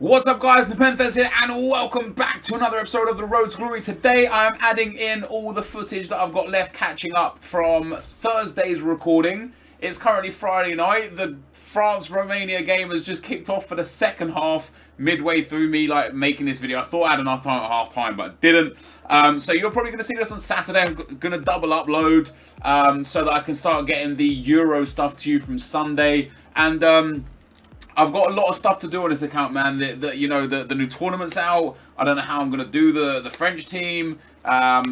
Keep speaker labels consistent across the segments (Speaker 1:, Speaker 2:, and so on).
Speaker 1: What's up guys, NepentheZ here and welcome back to another episode of The Road to Glory. Today I am adding in all the footage that I've got left catching up from Thursday's recording. It's currently Friday night. The France-Romania game has just kicked off for the second half. Midway through me making this video, I thought I had enough time at half time, but I didn't. So you're probably going to see this on Saturday. I'm going to double upload so that I can start getting the Euro stuff to you from Sunday. And I've got a lot of stuff to do on this account, man. The new tournament's out. I don't know how I'm going to do the French team. By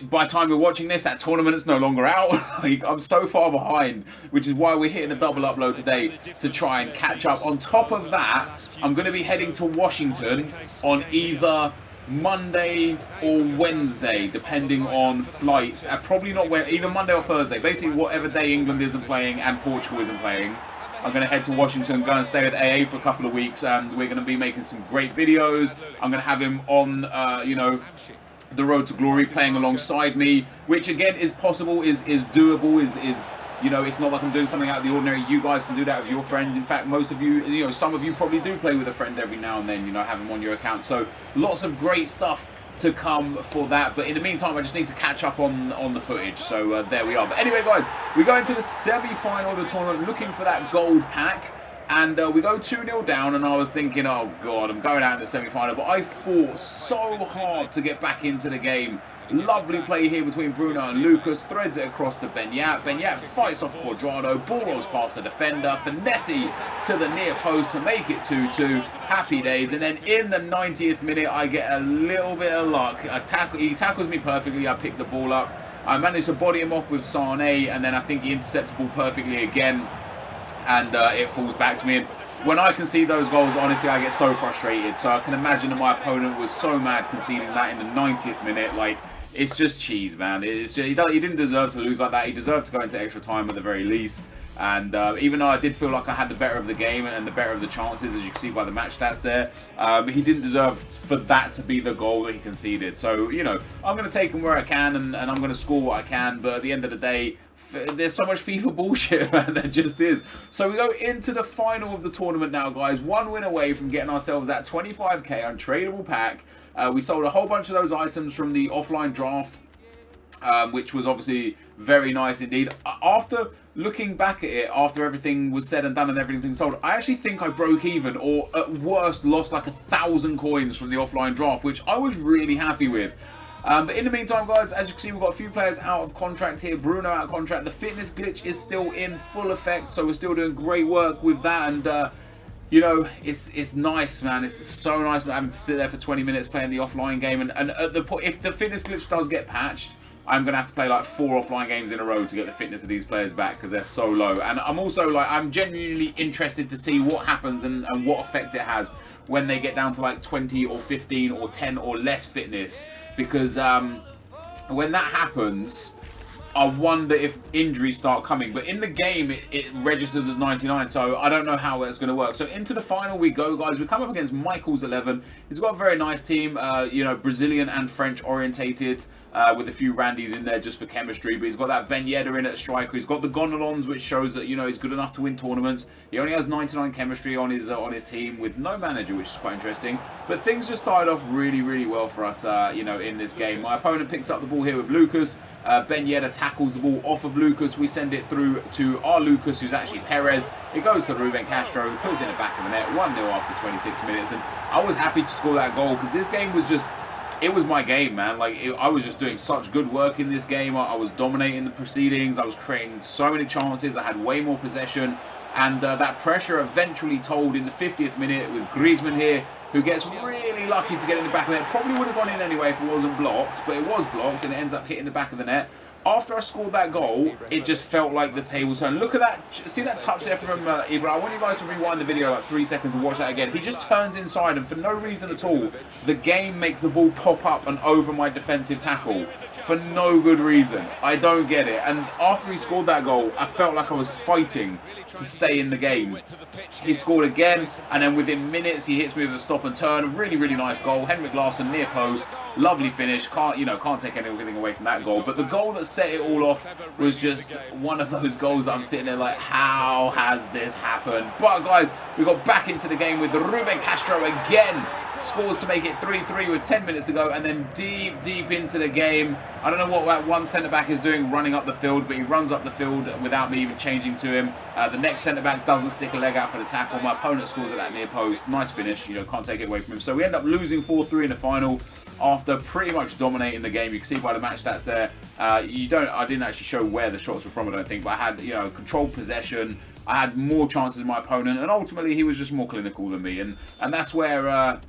Speaker 1: the time you're watching this, that tournament is no longer out. I'm so far behind, which is why we're hitting a double upload today to try and catch up. On top of that, I'm going to be heading to Washington on either Monday or Wednesday, depending on flights. Probably not either Monday or Thursday. Basically, whatever day England isn't playing and Portugal isn't playing. I'm going to head to Washington, go and stay with AA for a couple of weeks, and we're going to be making some great videos. I'm going to have him on, the Road to Glory, playing alongside me, which again is possible, is doable, is it's not like I'm doing something out of the ordinary. You guys can do that with your friends. In fact, most of you, some of you probably do play with a friend every now and then, have them on your account. So lots of great stuff to come for that, but in the meantime I just need to catch up on the footage, so there we are. But anyway guys, we go into the semi-final of the tournament looking for that gold pack, and we go 2-0 down, and I was thinking, oh god, I'm going out in the semi-final, but I fought so hard to get back into the game. Lovely play here between Bruno and Lucas, threads it across to Benyat. Benyat fights off Quadrado, ball rolls past the defender, finesse to the near post to make it 2-2. Happy days. And then in the 90th minute, I get a little bit of luck. He tackles me perfectly, I pick the ball up. I manage to body him off with Sane, and then I think he intercepts the ball perfectly again, and it falls back to me. And when I concede those goals, honestly, I get so frustrated. So I can imagine that my opponent was so mad conceding that in the 90th minute. It's just cheese, man. It's just, he didn't deserve to lose like that. He deserved to go into extra time at the very least. And even though I did feel like I had the better of the game and the better of the chances, as you can see by the match stats there, he didn't deserve for that to be the goal that he conceded. So, I'm going to take him where I can, and I'm going to score what I can. But at the end of the day, there's so much FIFA bullshit, man, there just is. So we go into the final of the tournament now, guys. One win away from getting ourselves that 25k untradeable pack. We sold a whole bunch of those items from the offline draft, which was obviously very nice indeed. After looking back at it, after everything was said and done and everything sold, I actually think I broke even, or at worst lost like 1,000 coins from the offline draft, which I was really happy with. But in the meantime, guys, as you can see, we've got a few players out of contract here. Bruno out of contract. The fitness glitch is still in full effect, so we're still doing great work with that. And it's nice, man. It's so nice not having to sit there for 20 minutes playing the offline game. And at the point, if the fitness glitch does get patched, I'm going to have to play like 4 offline games in a row to get the fitness of these players back, because they're so low. And I'm also I'm genuinely interested to see what happens and what effect it has when they get down to like 20 or 15 or 10 or less fitness. Because when that happens, I wonder if injuries start coming. But in the game, it registers as 99, so I don't know how it's going to work. So into the final we go, guys. We come up against Michael's 11. He's got a very nice team, Brazilian and French orientated, with a few Randys in there just for chemistry. But he's got that Ben Yedder in at striker. He's got the Gondolons, which shows that, he's good enough to win tournaments. He only has 99 chemistry on his team with no manager, which is quite interesting. But things just started off really, really well for us, in this game. My opponent picks up the ball here with Lucas. Ben Yedder tackles the ball off of Lucas. We send it through to our Lucas, who's actually Perez. It goes to Ruben Castro, who puts it in the back of the net. 1-0 after 26 minutes. And I was happy to score that goal, because this game was just... It was my game, man. I was just doing such good work in this game. I was dominating the proceedings. I was creating so many chances. I had way more possession. And that pressure eventually told in the 50th minute with Griezmann here, who gets really lucky to get in the back of the net. Probably would have gone in anyway if it wasn't blocked, but it was blocked, and it ends up hitting the back of the net. After I scored that goal, it just felt like the tables turned. Look at that. See that touch there from Ibra? I want you guys to rewind the video like 3 seconds and watch that again. He just turns inside, and for no reason at all, the game makes the ball pop up and over my defensive tackle. For no good reason. I don't get it. And after he scored that goal, I felt like I was fighting to stay in the game. He scored again, and then within minutes, he hits me with a stop and turn. A really, really nice goal. Henrik Larsson near post. Lovely finish. Can't take anything away from that goal. But the goal that set it all off was just one of those goals that I'm sitting there like, how has this happened? But guys, We got back into the game with Ruben Castro again. Scores to make it 3-3 with 10 minutes to go, and then deep into the game. I don't know what that one centre-back is doing running up the field, but he runs up the field without me even changing to him. The next centre-back doesn't stick a leg out for the tackle. My opponent scores at that near post. Nice finish, you know, can't take it away from him. So we end up losing 4-3 in the final after pretty much dominating the game. You can see by the match stats there. I didn't actually show where the shots were from, I don't think, but I had, you know, controlled possession. I had more chances than my opponent, and ultimately he was just more clinical than me. And that's where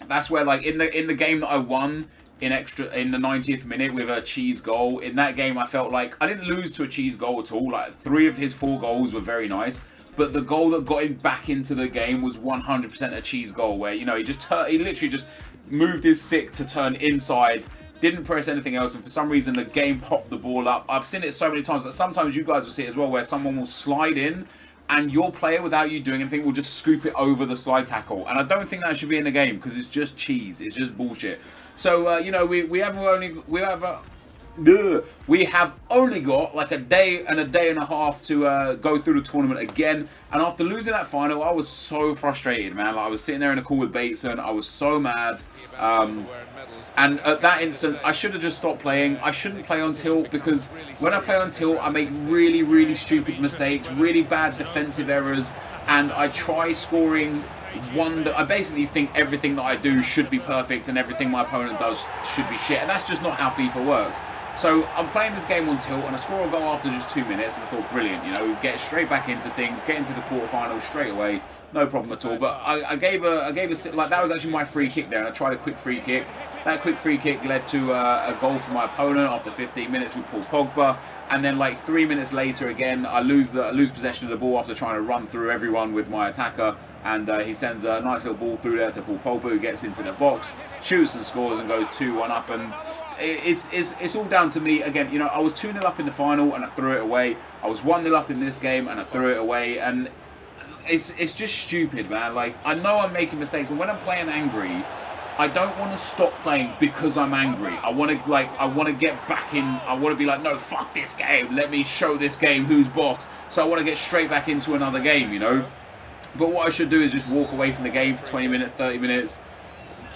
Speaker 1: like in the game that I won in the 90th minute with a cheese goal, in that game I felt like I didn't lose to a cheese goal at all. Like 3 of his 4 goals were very nice, but the goal that got him back into the game was 100% a cheese goal, where, you know, he literally just moved his stick to turn inside, didn't press anything else, and for some reason the game popped the ball up. I've seen it so many times that sometimes you guys will see it as well, where someone will slide in and your player, without you doing anything, will just scoop it over the slide tackle. And I don't think that should be in the game, because it's just cheese. It's just bullshit. So, you know, we have only got like a day and a half to go through the tournament again. And after losing that final, I was so frustrated, man. Like, I was sitting there in a call with Bateson. I was so mad. And at that instance, I should have just stopped playing. I shouldn't play on tilt, because when I play on tilt, I make really stupid mistakes, really bad defensive errors, and I try scoring I basically think everything that I do should be perfect and everything my opponent does should be shit, and that's just not how FIFA works. So I'm playing this game on tilt, and I score a goal after just 2 minutes, and I thought, brilliant, you know, get straight back into things, get into the quarterfinals straight away, no problem at all. But I gave like, that was actually my free kick there, and I tried a quick free kick. That quick free kick led to a goal for my opponent after 15 minutes with Paul Pogba, and then like 3 minutes later again, I lose possession of the ball after trying to run through everyone with my attacker, and he sends a nice little ball through there to Paul Pogba, who gets into the box, shoots and scores, and goes 2-1 up. And it's all down to me again. You know, I was 2-0 up in the final and I threw it away. I was 1-0 up in this game and I threw it away. And it's just stupid, man. Like, I know I'm making mistakes, and when I'm playing angry, I don't want to stop playing because I'm angry. I want to get back in. I want to be like, no, fuck this game. Let me show this game who's boss. So I want to get straight back into another game, you know. But what I should do is just walk away from the game for 20 minutes, 30 minutes,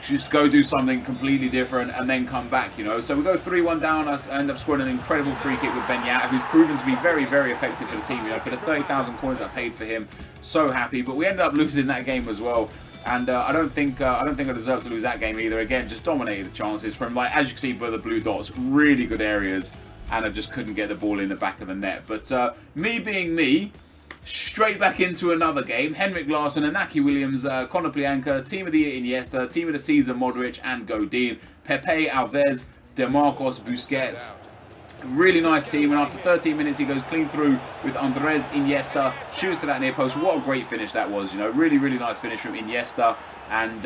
Speaker 1: just go do something completely different, and then come back, you know. So we go 3-1 down. I end up scoring an incredible free kick with Ben Yat, who's proven to be very effective for the team, you know. For the 30,000 coins I paid for him, so happy. But we ended up losing that game as well. And I don't think I deserve to lose that game either. Again, just dominated the chances from, like, as you can see by the blue dots, really good areas, and I just couldn't get the ball in the back of the net. But me being me, straight back into another game. Henrik Larsson, Inaki Williams, Conor Plianka, Team of the Year Iniesta, Team of the Season Modric and Godin, Pepe, Alves, DeMarcos, Busquets. Really nice team, and after 13 minutes he goes clean through with Andres Iniesta, shoots to that near post. What a great finish that was, you know. Really nice finish from Iniesta. And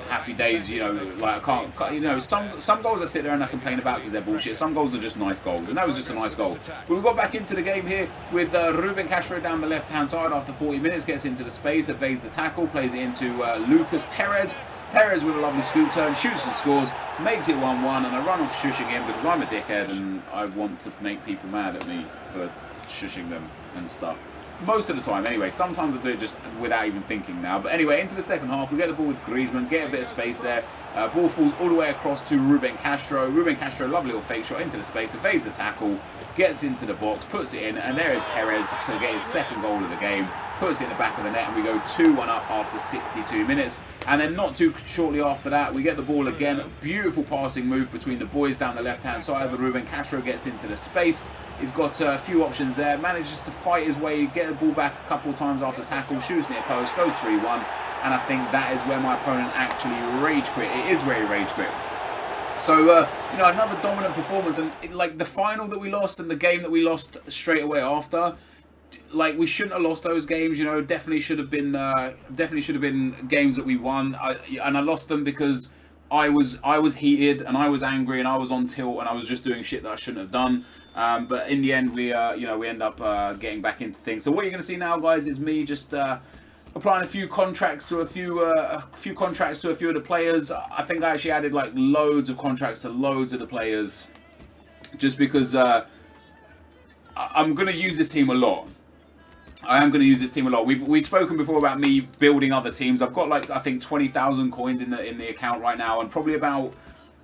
Speaker 1: happy days, you know. Like, I can't, you know, some goals I sit there and I complain about because they're bullshit. Some goals are just nice goals, and that was just a nice goal. But we got back into the game here with Ruben Castro down the left-hand side after 40 minutes, gets into the space, evades the tackle, plays it into Lucas Perez. Perez with a lovely scoop turn, shoots and scores, makes it 1-1, and I run off shushing him because I'm a dickhead and I want to make people mad at me for shushing them and stuff. Most of the time, anyway. Sometimes I do it just without even thinking now. But anyway, into the second half, we get the ball with Griezmann, get a bit of space there. Ball falls all the way across to Ruben Castro. Ruben Castro, lovely little fake shot into the space, evades the tackle, gets into the box, puts it in, and there is Perez to get his second goal of the game. Puts it in the back of the net, and we go 2-1 up after 62 minutes. And then not too shortly after that, we get the ball again. Beautiful passing move between the boys down the left-hand side. Ruben Castro gets into the space. He's got a few options there. Manages to fight his way, get the ball back a couple of times after tackle. Shoots near post, goes 3-1. And I think that is where my opponent actually rage quit. It is where he rage quit. So, you know, another dominant performance. And like the final that we lost and the game that we lost straight away after, like, we shouldn't have lost those games, you know. Definitely should have been games that we won. And I lost them because I was heated and I was angry and I was on tilt and I was just doing shit that I shouldn't have done. But in the end, we end up getting back into things. So what you're going to see now, guys, is me just applying a few contracts to a few of the players. I think I actually added like loads of contracts to loads of the players, just because I'm going to use this team a lot. I am going to use this team a lot. We've spoken before about me building other teams. I've got like I think 20,000 coins in the account right now, and probably about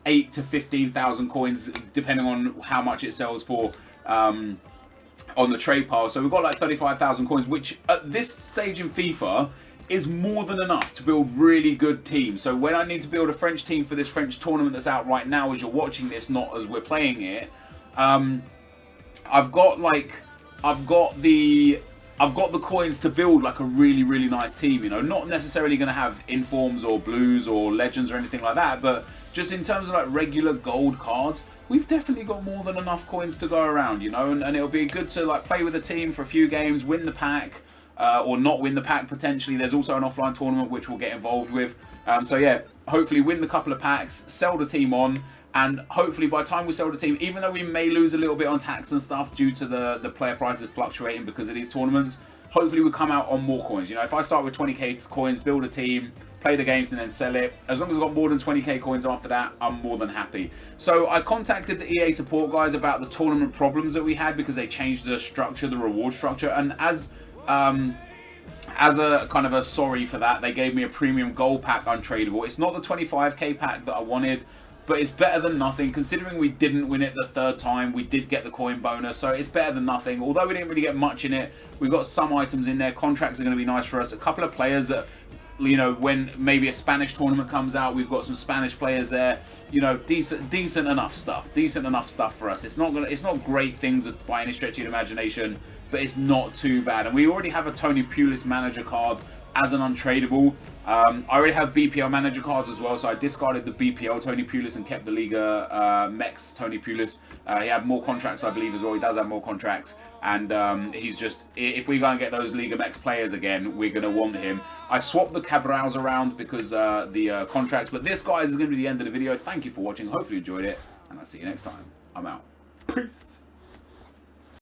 Speaker 1: 8 to 15,000 coins depending on how much it sells for on the trade pile. So we've got like 35,000 coins, which at this stage in FIFA is more than enough to build really good teams. So when I need to build a French team for this French tournament that's out right now, as you're watching this, not as we're playing it, I've got the coins to build like a really nice team. You know, not necessarily going to have informs or blues or legends or anything like that, but just in terms of like regular gold cards, we've definitely got more than enough coins to go around. You know, and it'll be good to like play with a team for a few games, win the pack. Or not win the pack potentially. There's also an offline tournament which we'll get involved with. So yeah, hopefully win the couple of packs, sell the team on, and hopefully by the time we sell the team, even though we may lose a little bit on tax and stuff due to the player prices fluctuating because of these tournaments, hopefully we come out on more coins. You know, if I start with 20k coins, build a team, play the games and then sell it, as long as I've got more than 20k coins after that, I'm more than happy. So I contacted the EA support guys about the tournament problems that we had because they changed the structure, the reward structure, and as a kind of a sorry for that, they gave me a premium gold pack untradeable. It's not the 25k pack that I wanted, but it's better than nothing. Considering we didn't win it the third time, we did get the coin bonus, so it's better than nothing. Although we didn't really get much in it, we've got some items in there. Contracts are going to be nice for us. A couple of players that, you know, when maybe a Spanish tournament comes out, we've got some Spanish players there. You know, decent enough stuff for us. It's not great things by any stretch of the imagination, but it's not too bad. And we already have a Tony Pulis manager card as an untradeable. I already have BPL manager cards as well, so I discarded the BPL Tony Pulis and kept the Liga Mex Tony Pulis. He had more contracts, I believe, as well. He does have more contracts, and he's just, if we go and get those Liga Mex players again, we're going to want him. I swapped the Cabrals around because the contracts, but this, guys, is going to be the end of the video. Thank you for watching. Hopefully you enjoyed it, and I'll see you next time. I'm out. Peace.